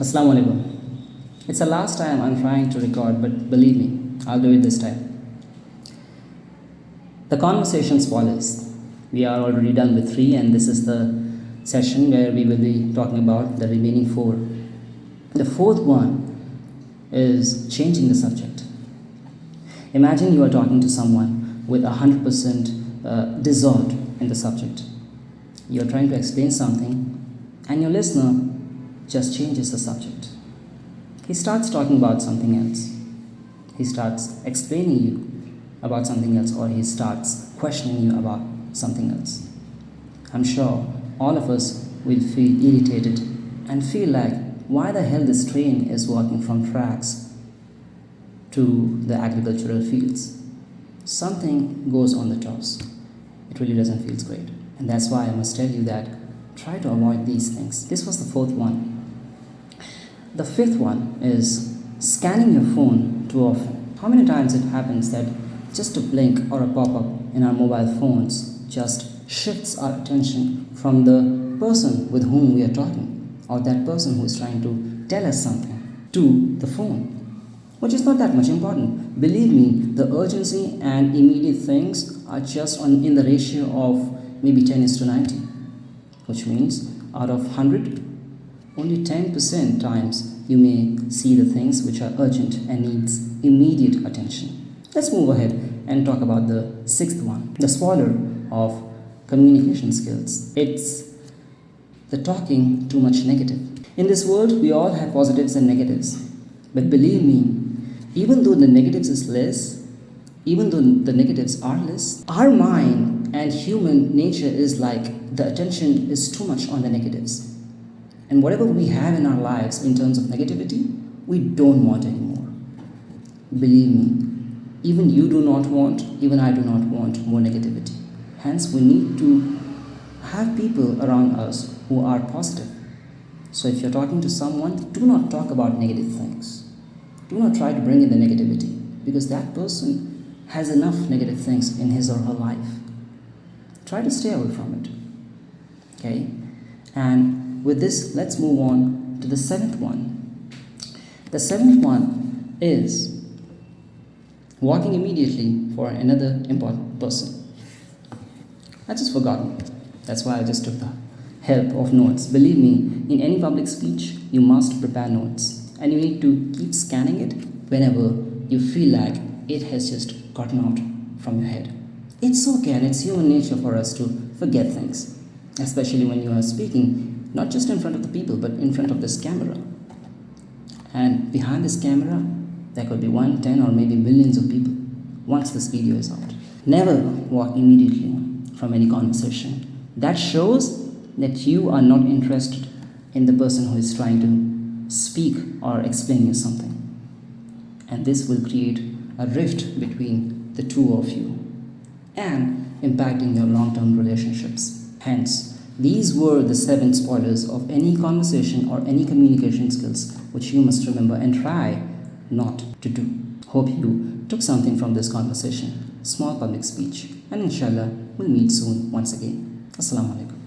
Assalamu alaikum. It's the last time I'm trying to record, but believe me, I'll do it this time. The conversation spoilers. We are already done with 3, and this is the session where we will be talking about the remaining 4. The 4th one is changing the subject. Imagine you are talking to someone with 100% dissolved in the subject. You are trying to explain something, and your listener just changes the subject. He starts talking about something else. He starts explaining you about something else, or he starts questioning you about something else. I'm sure all of us will feel irritated and feel like, why the hell this train is walking from tracks to the agricultural fields? Something goes on the toes. It really doesn't feel great. And that's why I must tell you that try to avoid these things. This was the 4th one. The 5th one is scanning your phone too often. How many times it happens that just a blink or a pop-up in our mobile phones just shifts our attention from the person with whom we are talking, or that person who is trying to tell us something, to the phone, which is not that much important. Believe me, the urgency and immediate things are just in the ratio of maybe 10:90, which means out of 100, only 10% times you may see the things which are urgent and needs immediate attention. Let's move ahead and talk about the 6th one, the spoiler of communication skills. It's the talking too much negative. In this world, we all have positives and negatives. But believe me, even though the negatives are less, our mind and human nature is like the attention is too much on the negatives. And whatever we have in our lives in terms of negativity, we don't want anymore. Believe me, even you do not want, even I do not want more negativity. Hence, we need to have people around us who are positive. So if you're talking to someone, do not talk about negative things. Do not try to bring in the negativity, because that person has enough negative things in his or her life. Try to stay away from it. Okay? And with this, let's move on to the 7th one. The 7th one is walking immediately for another important person. I just forgotten. That's why I just took the help of notes. Believe me, in any public speech, you must prepare notes, and you need to keep scanning it whenever you feel like it has just gotten out from your head. It's okay, and it's human nature for us to forget things, especially when you are speaking, not just in front of the people, but in front of this camera. And behind this camera, there could be 1, 10, or maybe millions of people once this video is out. Never walk immediately from any conversation. That shows that you are not interested in the person who is trying to speak or explain you something. And this will create a rift between the two of you and impacting your long-term relationships. Hence, these were the 7 spoilers of any conversation or any communication skills which you must remember and try not to do. Hope you took something from this conversation, small public speech, and inshallah we'll meet soon once again. Assalamu alaikum.